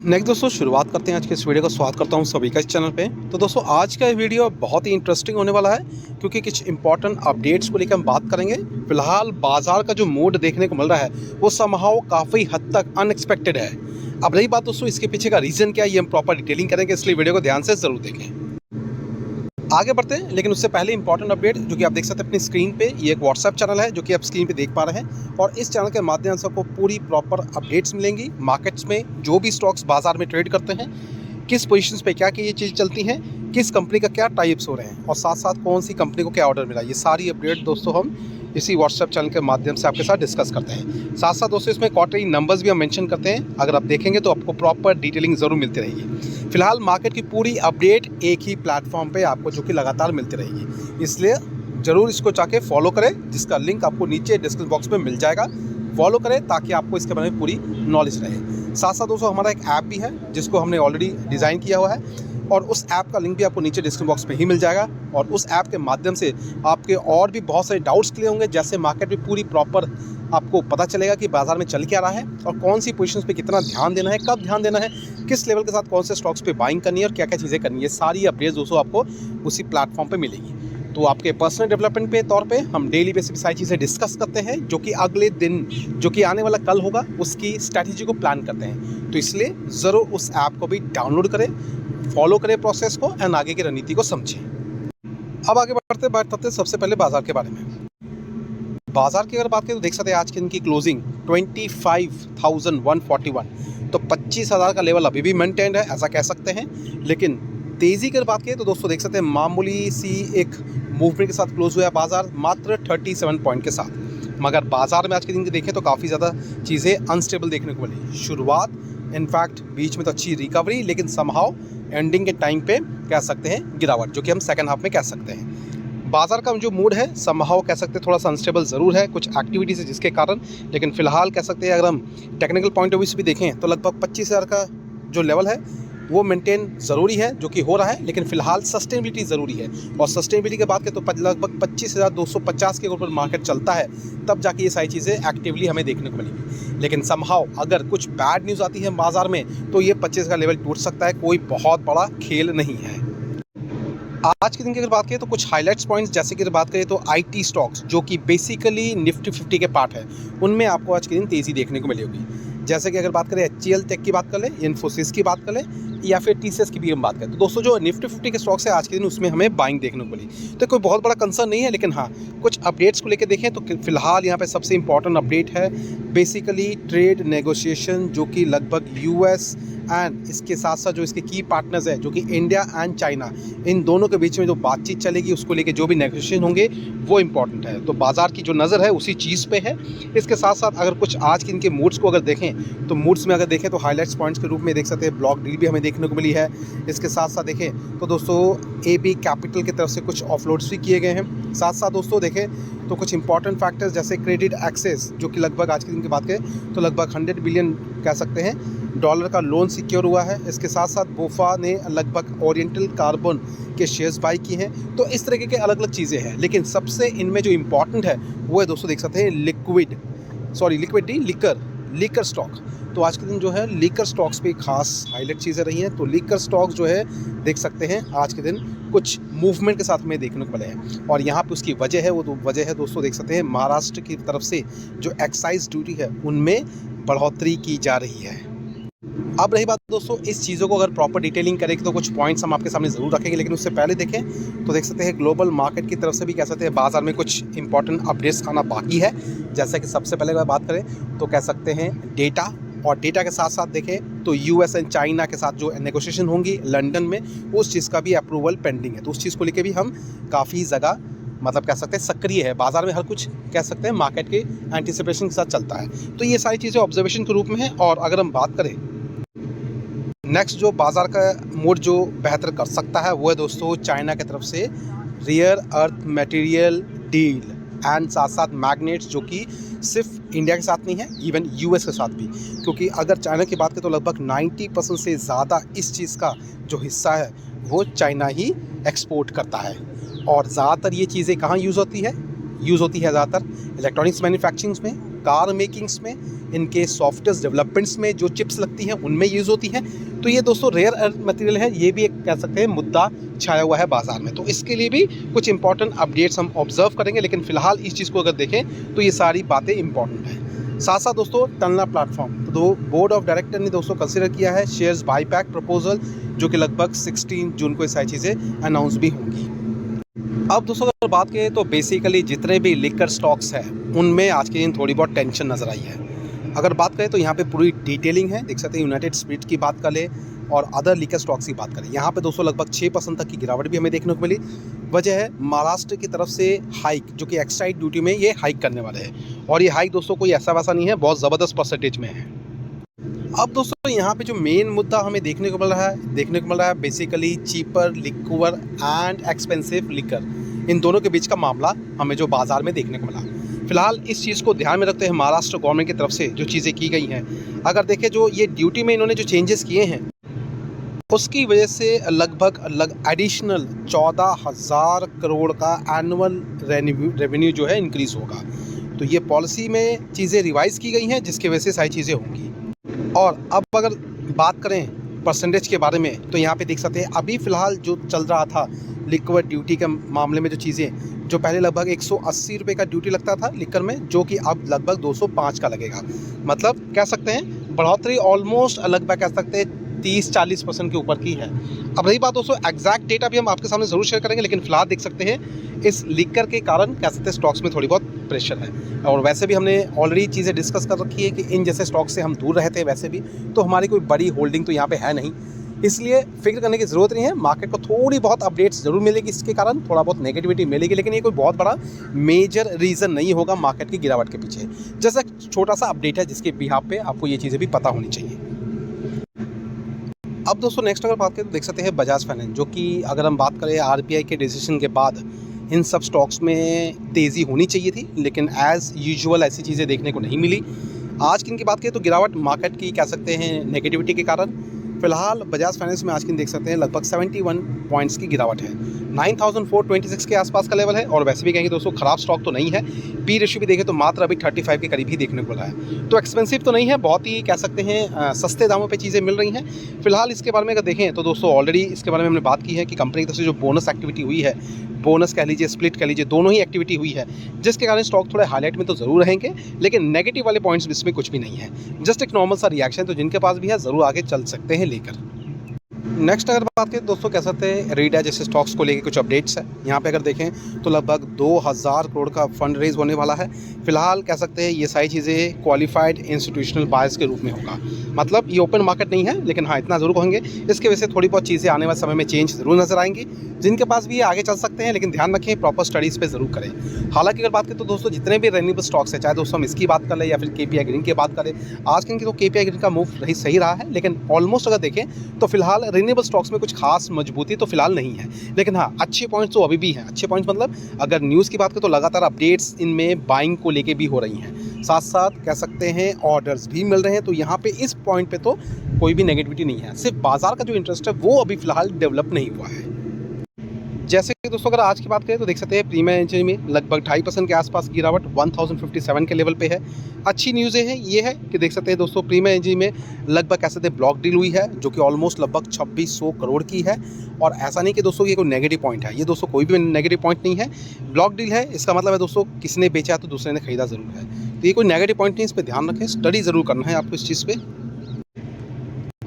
Next दोस्तों शुरुआत करते हैं आज के इस वीडियो का। स्वागत करता हूं सभी का इस चैनल पे। तो दोस्तों आज का वीडियो बहुत ही इंटरेस्टिंग होने वाला है क्योंकि कुछ इंपॉर्टेंट अपडेट्स को लेकर हम बात करेंगे। फिलहाल बाजार का जो मूड देखने को मिल रहा है वो समहाउ काफ़ी हद तक अनएक्सपेक्टेड है। अब रही बात दोस्तों इसके पीछे का रीज़न क्या है, ये हम प्रॉपर डिटेलिंग करेंगे, इसलिए वीडियो को ध्यान से ज़रूर देखें। आगे बढ़ते हैं, लेकिन उससे पहले इंपॉर्टेंट अपडेट जो कि आप देख सकते हैं अपनी स्क्रीन पे, ये एक व्हाट्सएप चैनल है जो कि आप स्क्रीन पे देख पा रहे हैं और इस चैनल के माध्यम से आपको पूरी प्रॉपर अपडेट्स मिलेंगी। मार्केट्स में जो भी स्टॉक्स बाजार में ट्रेड करते हैं, किस पोजीशंस पे क्या क्या ये चीज़ चलती हैं, किस कंपनी का क्या टाइप्स हो रहे हैं और साथ साथ कौन सी कंपनी को क्या ऑर्डर मिला, ये सारी अपडेट दोस्तों हम इसी व्हाट्सएप चैनल के माध्यम से आपके साथ डिस्कस करते हैं। साथ साथ दोस्तों इसमें क्वार्टरली नंबर्स भी हम मेंशन करते हैं, अगर आप देखेंगे तो आपको प्रॉपर डिटेलिंग ज़रूर मिलती रहेगी। फिलहाल मार्केट की पूरी अपडेट एक ही प्लेटफॉर्म पे आपको जो कि लगातार मिलती रहेगी, इसलिए ज़रूर इसको जाके फॉलो करें, जिसका लिंक आपको नीचे डिस्क्रिप्शन बॉक्स में मिल जाएगा। फॉलो करें ताकि आपको इसके बारे में पूरी नॉलेज रहे। साथ साथ दोस्तों हमारा एक ऐप भी है जिसको हमने ऑलरेडी डिज़ाइन किया हुआ है और उस ऐप का लिंक भी आपको नीचे डिस्क्रिप्शन बॉक्स में ही मिल जाएगा और उस ऐप के माध्यम से आपके और भी बहुत सारे डाउट्स क्लियर होंगे। जैसे मार्केट में पूरी प्रॉपर आपको पता चलेगा कि बाजार में चल क्या रहा है और कौन सी पोजीशंस पे कितना ध्यान देना है, कब ध्यान देना है, किस लेवल के साथ कौन से स्टॉक्स पे बाइंग करनी है और क्या क्या चीज़ें करनी है। सारी अपडेट्स दोस्तों आपको उसी प्लेटफॉर्म पे मिलेगी। तो आपके पर्सनल डेवलपमेंट पे तौर पे हम डेली बेसिस पे सारी चीज़ें डिस्कस करते हैं जो कि अगले दिन जो कि आने वाला कल होगा उसकी स्ट्रैटेजी को प्लान करते हैं। तो इसलिए ज़रूर उस ऐप को भी डाउनलोड करें, फॉलो करें प्रोसेस को एंड आगे की रणनीति को समझें। अब आगे बढ़ते बात करते हैं सबसे पहले बाजार के बारे में। बाजार की अगर बात करें तो देख सकते हैं आज की इनकी क्लोजिंग 25,141, तो 25,000 का लेवल अभी भी मेंटेन्ड है, ऐसा कह सकते हैं। लेकिन तेज़ी की अगर बात करें तो दोस्तों देख सकते हैं मामूली सी एक मूवमेंट के साथ क्लोज हुआ है बाजार मात्र 37 पॉइंट के साथ। मगर बाजार में आज के दिन की देखें तो काफ़ी ज़्यादा चीज़ें अनस्टेबल देखने को मिली। शुरुआत इनफैक्ट बीच में तो अच्छी रिकवरी, लेकिन समहाउ एंडिंग के टाइम पे कह सकते हैं गिरावट, जो कि हम सेकंड हाफ में कह सकते हैं। बाजार का जो मूड है समहाउ कह सकते हैं थोड़ा सा अनस्टेबल ज़रूर है, कुछ एक्टिविटीज़ है जिसके कारण। लेकिन फिलहाल कह सकते हैं अगर हम टेक्निकल पॉइंट ऑफ व्यू से भी देखें तो लगभग 25,000 का जो लेवल है वो मेंटेन ज़रूरी है, जो कि हो रहा है। लेकिन फिलहाल सस्टेनेबिलिटी ज़रूरी है और सस्टेनेबिलिटी की बात करें तो लगभग 25,250 के ऊपर मार्केट चलता है, तब जाके ये सारी चीज़ें एक्टिवली हमें देखने को मिलेंगी। लेकिन समहाउ अगर कुछ बैड न्यूज़ आती है बाजार में तो ये 25 का लेवल टूट सकता है, कोई बहुत बड़ा खेल नहीं है। आज के दिन की अगर बात करें तो कुछ हाइलाइट्स पॉइंट्स, जैसे कि अगर बात करें तो आईटी स्टॉक्स जो कि बेसिकली निफ्टी 50 के पार्ट है, उनमें आपको आज के दिन तेज़ी देखने को मिलेगी। जैसे कि अगर बात करें HCL टेक की बात कर लें, इन्फोसिस की बात कर लें या फिर TCS की भी हम बात करें तो दोस्तों जो निफ्टी 50 के स्टॉक्स है आज के दिन उसमें हमें बाइंग देखने को मिली। तो कोई बहुत बड़ा कंसर्न नहीं है, लेकिन हाँ कुछ अपडेट्स को लेकर देखें तो फिलहाल यहाँ पे सबसे इंपॉर्टेंट अपडेट है बेसिकली ट्रेड नेगोशिएशन, जो कि लगभग US एंड इसके साथ साथ जो इसके की पार्टनर्स है जो कि इंडिया एंड चाइना, इन दोनों के बीच में जो बातचीत चलेगी उसको लेके जो भी नेगोशिएशन होंगे वो इम्पॉर्टेंट है। तो बाजार की जो नज़र है उसी चीज़ पे है। इसके साथ साथ अगर कुछ आज के इनके मूड्स को अगर देखें तो मूड्स में अगर देखें तो हाईलाइट्स पॉइंट्स के रूप में देख सकते हैं ब्लॉक डील भी हमें देखने को मिली है। इसके साथ साथ देखें तो दोस्तों AB कैपिटल की तरफ से कुछ ऑफलोड्स भी किए गए हैं। साथ साथ दोस्तों देखें तो कुछ इंपॉर्टेंट फैक्टर्स जैसे क्रेडिट एक्सेस, जो कि लगभग आज के दिन की बात करें तो लगभग 100 बिलियन कह सकते हैं डॉलर का लोन सिक्योर हुआ है। इसके साथ साथ बोफा ने लगभग ओरिएंटल कार्बन के शेयर्स बाई किए हैं। तो इस तरीके के अलग अलग चीज़ें हैं, लेकिन सबसे इनमें जो इम्पॉर्टेंट है वो है दोस्तों देख सकते हैं लिकर स्टॉक। तो आज के दिन जो है लीकर स्टॉक्स पे खास हाईलाइट चीज़ें रही हैं। तो लीकर स्टॉक्स जो है देख सकते हैं आज के दिन कुछ मूवमेंट के साथ में देखने को मिले हैं और यहाँ पे उसकी वजह है वजह है दोस्तों देख सकते हैं महाराष्ट्र की तरफ से जो एक्साइज ड्यूटी है उनमें बढ़ोतरी की जा रही है। अब रही बात दोस्तों इस चीज़ों को अगर प्रॉपर डिटेलिंग करेंगे तो कुछ पॉइंट्स हम आपके सामने ज़रूर रखेंगे, लेकिन उससे पहले देखें तो देख सकते हैं ग्लोबल मार्केट की तरफ से भी कह सकते हैं बाजार में कुछ इंपॉर्टेंट अपडेट्स आना बाकी है। जैसा कि सबसे पहले अगर बात करें तो कह सकते हैं डेटा, और डेटा के साथ साथ देखें तो US एंड चाइना के साथ जो नेगोशिएशन होंगी लंदन में, उस चीज़ का भी अप्रूवल पेंडिंग है। तो उस चीज़ को लेकर भी हम काफ़ी जगह मतलब कह सकते हैं सक्रिय है। बाजार में हर कुछ कह सकते हैं मार्केट के एंटिसिपेशन के साथ चलता है। तो ये सारी चीज़ें ऑब्जर्वेशन के रूप में है। और अगर हम बात करें नेक्स्ट जो बाजार का मूड जो बेहतर कर सकता है वो है दोस्तों चाइना की तरफ से rare earth material deal and साथ साथ मैग्नेट्स, जो कि सिर्फ इंडिया के साथ नहीं है, इवन US के साथ भी। क्योंकि अगर चाइना की बात करें तो लगभग 90% से ज़्यादा इस चीज़ का जो हिस्सा है वो चाइना ही एक्सपोर्ट करता है। और ज़्यादातर ये चीज़ें कहाँ यूज़ होती है ज़्यादातर इलेक्ट्रॉनिक्स मैन्युफैक्चरिंग में, कार मेकिंग्स में, इनके सॉफ्टवेयर डेवलपमेंट्स में जो चिप्स लगती हैं उनमें यूज़ होती हैं। तो ये दोस्तों रेयर अर्थ मटेरियल है, ये भी एक कह सकते हैं मुद्दा छाया हुआ है बाजार में। तो इसके लिए भी कुछ इंपॉर्टेंट अपडेट्स हम ऑब्जर्व करेंगे, लेकिन फिलहाल इस चीज़ को अगर देखें तो ये सारी बातें इंपॉर्टेंट हैं। साथ साथ दोस्तों टनला प्लेटफॉर्म, तो बोर्ड ऑफ डायरेक्टर ने दोस्तों कंसिडर किया है शेयर्स बाईबैक प्रपोजल, जो कि लगभग 16 जून को ये सारी चीज़ें अनाउंस भी होंगी। अब दोस्तों अगर बात करें तो बेसिकली जितने भी लिकर स्टॉक्स हैं उनमें आज के दिन थोड़ी बहुत टेंशन नज़र आई है। अगर बात करें तो यहाँ पे पूरी डिटेलिंग है, देख सकते हैं। यूनाइटेड स्पिरिट की बात कर ले और अदर लिकर स्टॉक्स की बात करें, यहाँ पे दोस्तों लगभग 6% तक की गिरावट भी हमें देखने को मिली। वजह है महाराष्ट्र की तरफ से हाइक, जो कि एक्साइज ड्यूटी में ये हाइक करने वाले हैं, और ये हाइक दोस्तों कोई ऐसा वैसा नहीं है, बहुत ज़बरदस्त परसेंटेज में है। अब दोस्तों यहाँ पे जो मेन मुद्दा हमें देखने को मिल रहा है basically cheaper liquor and expensive liquor, इन दोनों के बीच का मामला हमें जो बाजार में देखने को मिला। फिलहाल इस चीज़ को ध्यान में रखते हुए महाराष्ट्र गवर्नमेंट की तरफ से जो चीज़ें की गई हैं, अगर देखें जो ये ड्यूटी में इन्होंने जो चेंजेस किए हैं उसकी वजह से लगभग एडिशनल 14,000 करोड़ का एनुअल रेवेन्यू जो है इंक्रीज़ होगा। तो ये पॉलिसी में चीज़ें रिवाइज़ की गई हैं, जिसकी वजह से सारी चीज़ें होंगी। और अब अगर बात करें परसेंटेज के बारे में, तो यहाँ पे देख सकते हैं अभी फ़िलहाल जो चल रहा था लिक्विड ड्यूटी के मामले में, जो चीज़ें जो पहले लगभग 180 रुपये का ड्यूटी लगता था लिक्कर में, जो कि अब लगभग 205 का लगेगा। मतलब कह सकते हैं बढ़ोतरी ऑलमोस्ट लगभग कह सकते हैं 30-40% के ऊपर की है। अब रही बात दोस्तों एग्जैक्ट डेटा भी हम आपके सामने ज़रूर शेयर करेंगे, लेकिन फिलहाल देख सकते हैं इस लिक्कर के कारण कह सकते हैं स्टॉक्स में थोड़ी बहुत प्रेशर है। और वैसे भी हमने ऑलरेडी चीज़ें डिस्कस कर रखी है कि इन जैसे स्टॉक से हम दूर रहते हैं, वैसे भी तो हमारी कोई बड़ी होल्डिंग तो यहाँ पे है नहीं, इसलिए फिक्र करने की ज़रूरत नहीं है। मार्केट को थोड़ी बहुत अपडेट्स ज़रूर मिलेगी, इसके कारण थोड़ा बहुत नेगेटिविटी मिलेगी, लेकिन ये कोई बहुत बड़ा मेजर रीज़न नहीं होगा मार्केट की गिरावट के पीछे। जैसा छोटा सा अपडेट है जिसके बिहाफ पे आपको ये चीज़ें भी पता होनी चाहिए। अब दोस्तों नेक्स्ट अगर बात करें तो देख सकते हैं बजाज फाइनेंस, जो कि अगर हम बात करें आरबीआई के डिसीजन के बाद इन सब स्टॉक्स में तेज़ी होनी चाहिए थी, लेकिन एज़ यूजुअल ऐसी चीज़ें देखने को नहीं मिली। आज की इनकी बात करें तो गिरावट मार्केट की कह सकते हैं नेगेटिविटी के कारण। फिलहाल बजाज फाइनेंस में आज की देख सकते हैं लगभग 71 पॉइंट्स की गिरावट है, 9426 के आसपास का लेवल है। और वैसे भी कहेंगे दोस्तों ख़राब स्टॉक तो नहीं है, पी रेशियो भी देखें तो मात्र अभी 35 के करीब ही देखने को मिला है। तो एक्सपेंसिव तो नहीं है, बहुत ही कह सकते हैं सस्ते दामों पे चीज़ें मिल रही हैं। फिलहाल इसके बारे में अगर देखें तो दोस्तों ऑलरेडी इसके बारे में हमने बात की है कि कंपनी की तरफ से जो बोनस एक्टिविटी हुई है, बोनस कह लीजिए स्प्लिट कह लीजिए, दोनों ही एक्टिविटी हुई है, जिसके कारण स्टॉक थोड़े हाईलाइट में तो ज़रूर रहेंगे, लेकिन नेगेटिव वाले पॉइंट्स इसमें कुछ भी नहीं है, जस्ट एक नॉर्मल सा रिएक्शन। तो जिनके पास भी है ज़रूर आगे चल सकते हैं लेकर। नेक्स्ट अगर बात करें दोस्तों कह सकते हैं रीडा जैसे स्टॉक्स को लेके कुछ अपडेट्स है। यहाँ पे अगर देखें तो लगभग 2000 करोड़ का फंड रेज होने वाला है। फिलहाल कह सकते हैं ये सारी चीज़ें क्वालिफाइड इंस्टीट्यूशनल बायर्स के रूप में होगा, मतलब ये ओपन मार्केट नहीं है, लेकिन हाँ इतना ज़रूर कहेंगे इसके वजह से थोड़ी बहुत चीज़ें आने वाले समय में चेंज ज़रूर नजर आएंगी। जिनके पास भी ये आगे चल सकते हैं, लेकिन ध्यान रखें प्रॉपर स्टडीज़ पे ज़रूर करें। हालांकि अगर बात करें तो दोस्तों जितने भी रेन्यूएबल स्टॉक्स है, चाहे दोस्तों हम इसकी बात कर लें या फिर केपीआई ग्रीन की बात करें, आज की तो केपीआई ग्रीन का मूव सही रहा है, लेकिन ऑलमोस्ट अगर देखें तो फिलहाल रेन्यूएबल स्टॉक्स में कुछ खास मजबूती तो फिलहाल नहीं है। लेकिन हाँ अच्छे पॉइंट्स तो अभी भी हैं। अच्छे पॉइंट्स मतलब अगर न्यूज़ की बात करें तो लगातार अपडेट्स इनमें बाइंग को लेके भी हो रही हैं, साथ साथ कह सकते हैं ऑर्डर्स भी मिल रहे हैं। तो यहाँ पे इस पॉइंट पे तो कोई भी नेगेटिविटी नहीं है, सिर्फ बाजार का जो इंटरेस्ट है वो अभी फिलहाल डेवलप नहीं हुआ है। जैसे कि दोस्तों अगर आज की बात करें तो देख सकते हैं प्रीमियम एनर्जी में लगभग 2.5% के आसपास गिरावट 1057 के लेवल पे है। अच्छी न्यूज़ ये है कि देख सकते हैं दोस्तों प्रीमियम एनर्जी में लगभग कह सकते हैं ब्लॉक डील हुई है, जो कि ऑलमोस्ट लगभग 2600 करोड़ की है। और ऐसा नहीं कि दोस्तों ये कोई नेगेटिव पॉइंट है, ये दोस्तों कोई भी नेगेटिव पॉइंट नहीं है। ब्लॉक डील है, इसका मतलब है दोस्तों किसी ने बेचा तो दूसरे ने खरीदा ज़रूर है, तो ये कोई नेगेटिव पॉइंट नहीं, इस पर ध्यान रखें, स्टडी ज़रूर करना है आपको इस चीज़ पर।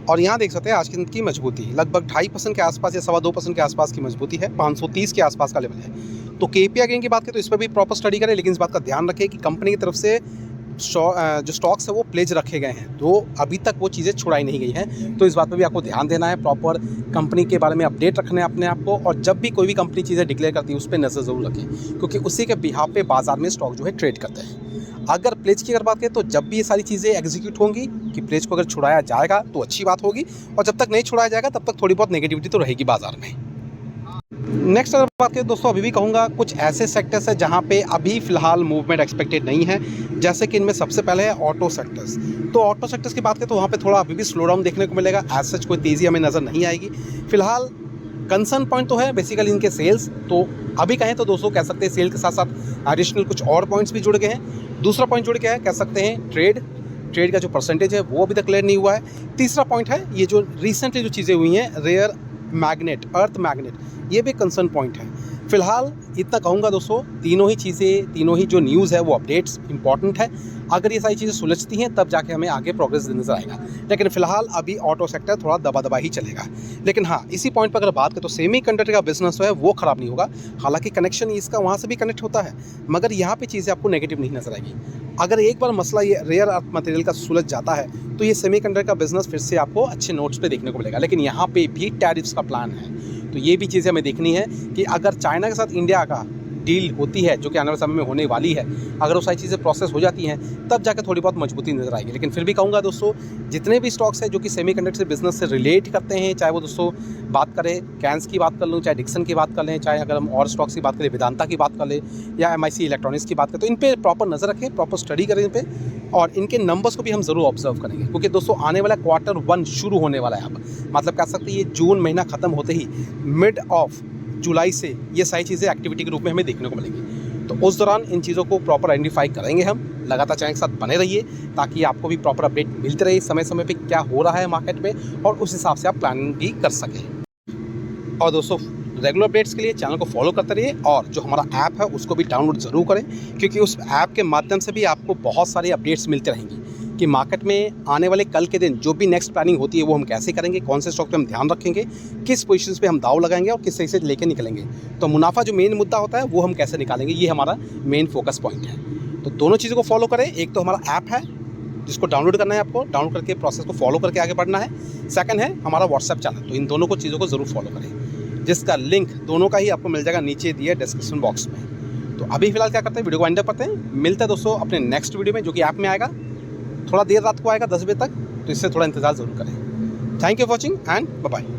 और यहाँ देख सकते हैं आज की मजबूती लगभग 2.5% के आसपास या 2.25% के आसपास की मजबूती है, 530 के आसपास का लेवल है। तो केपीआई ग्रीन की बात करें तो इस पर भी प्रॉपर स्टडी करें, लेकिन इस बात का ध्यान रखें कि कंपनी की तरफ से जो स्टॉक्स है वो प्लेज रखे गए हैं, तो अभी तक वो चीज़ें छुड़ाई नहीं गई हैं। तो इस बात पर भी आपको ध्यान देना है, प्रॉपर कंपनी के बारे में अपडेट रखना है अपने आप को, और जब भी कोई भी कंपनी चीज़ें डिक्लेयर करती है उस पर नज़र ज़रूर रखें, क्योंकि उसी के बिहाफ पे बाजार में स्टॉक जो है ट्रेड करते हैं। अगर प्लेज की अगर बात करें तो जब भी ये सारी चीज़ें एग्जीक्यूट होंगी कि प्लेज को अगर छुड़ाया जाएगा तो अच्छी बात होगी, और जब तक नहीं छुड़ाया जाएगा तब तक थोड़ी बहुत नेगेटिविटी तो रहेगी बाजार में। नेक्स्ट अगर बात करें दोस्तों अभी भी कहूँगा कुछ ऐसे सेक्टर्स हैं जहाँ पे अभी फ़िलहाल मूवमेंट एक्सपेक्टेड नहीं है, जैसे कि इनमें सबसे पहले है ऑटो सेक्टर्स। तो ऑटो सेक्टर्स की बात करें तो वहाँ पे थोड़ा अभी भी स्लो डाउन देखने को मिलेगा, एज सच कोई तेज़ी हमें नज़र नहीं आएगी। फिलहाल कंसर्न पॉइंट तो है बेसिकली इनके सेल्स, तो अभी कहें तो दोस्तों कह सकते हैं सेल के साथ साथ एडिशनल कुछ और पॉइंट्स भी जुड़ गए हैं। दूसरा पॉइंट जुड़ गया है, कह सकते हैं ट्रेड का जो परसेंटेज है वो अभी तक क्लियर नहीं हुआ है। तीसरा पॉइंट है ये जो रिसेंटली जो चीज़ें हुई हैं रेयर मैग्नेट, अर्थ मैग्नेट, ये भी कंसर्न पॉइंट है। फिलहाल इतना कहूँगा दोस्तों, तीनों ही चीज़ें, तीनों ही जो न्यूज़ है वो अपडेट्स इंपॉर्टेंट है। अगर ये सारी चीज़ें सुलझती हैं तब जाके हमें आगे प्रोग्रेस नजर आएगा, लेकिन फिलहाल अभी ऑटो सेक्टर थोड़ा दबा दबा ही चलेगा। लेकिन हाँ, इसी पॉइंट पर अगर बात करें तो सेमीकंडक्टर का बिजनेस जो है वो ख़राब नहीं होगा। हालांकि कनेक्शन इसका वहाँ से भी कनेक्ट होता है, मगर यहाँ पे चीज़ें आपको नेगेटिव नहीं नजर आएगी। अगर एक बार मसला ये रेयर अर्थ मटेरियल का सुलझ जाता है तो ये सेमीकंडक्टर का बिजनेस फिर से आपको अच्छे नोट्स पे देखने को मिलेगा। लेकिन यहाँ पे भी टैरिफ्स का प्लान है, तो ये भी चीज़ें हमें देखनी है कि अगर चाइना के साथ इंडिया का डील होती है, जो कि आने वाले समय में होने वाली है, अगर वो सारी चीज़ें प्रोसेस हो जाती हैं तब जाकर थोड़ी बहुत मजबूती नजर आएगी। लेकिन फिर भी कहूँगा दोस्तों, जितने भी स्टॉक्स हैं जो कि सेमीकंडक्टर बिजनेस से रिलेट करते हैं, चाहे वो दोस्तों बात करें कैंस की बात कर लूँ, चाहे डिक्सन की बात कर लें, चाहे अगर हम और स्टॉक्स की बात करें, वेदांता की बात कर लें या MIC इलेक्ट्रॉनिक्स की बात करें, तो इन पर प्रॉपर नज़र रखें, प्रॉपर स्टडी करें इन पर, और इनके नंबर्स को भी हम ज़रूर ऑब्जर्व करेंगे। क्योंकि दोस्तों आने वाला Q1 शुरू होने वाला है। अब मतलब कह सकते हैं ये जून महीना ख़त्म होते ही मिड ऑफ जुलाई से ये सारी चीज़ें एक्टिविटी के रूप में हमें देखने को मिलेंगी। तो उस दौरान इन चीज़ों को प्रॉपर आइडेंटिफाई करेंगे हम। लगातार चैनल के साथ बने रहिए ताकि आपको भी प्रॉपर अपडेट मिलते रहे समय समय पे क्या हो रहा है मार्केट में, और उस हिसाब से आप प्लानिंग भी कर सकें। और दोस्तों रेगुलर अपडेट्स के लिए चैनल को फॉलो करते रहिए, और जो हमारा ऐप है उसको भी डाउनलोड ज़रूर करें, क्योंकि उस ऐप के माध्यम से भी आपको बहुत सारी अपडेट्स मिलते रहेंगी कि मार्केट में आने वाले कल के दिन जो भी नेक्स्ट प्लानिंग होती है वो हम कैसे करेंगे, कौन से स्टॉक पे हम ध्यान रखेंगे, किस पोजीशंस पे हम दाव लगाएंगे और किस सही से लेके निकलेंगे। तो मुनाफा जो मेन मुद्दा होता है वो हम कैसे निकालेंगे, ये हमारा मेन फोकस पॉइंट है। तो दोनों चीज़ों को फॉलो करें। एक तो हमारा ऐप है जिसको डाउनलोड करना है, आपको डाउनलोड करके प्रोसेस को फॉलो करके आगे बढ़ना है। सेकंड है हमारा व्हाट्सएप चैनल, तो इन दोनों को चीज़ों को ज़रूर फॉलो करें, जिसका लिंक दोनों का ही आपको मिल जाएगा नीचे दिए डिस्क्रिप्शन बॉक्स में। तो अभी फिलहाल क्या करते हैं, वीडियो को वाइंड अप करते हैं। मिलते हैं दोस्तों अपने नेक्स्ट वीडियो में, जो कि ऐप में आएगा थोड़ा देर रात को आएगा 10 बजे तक, तो इससे थोड़ा इंतजार ज़रूर करें। Thank you for watching and bye bye.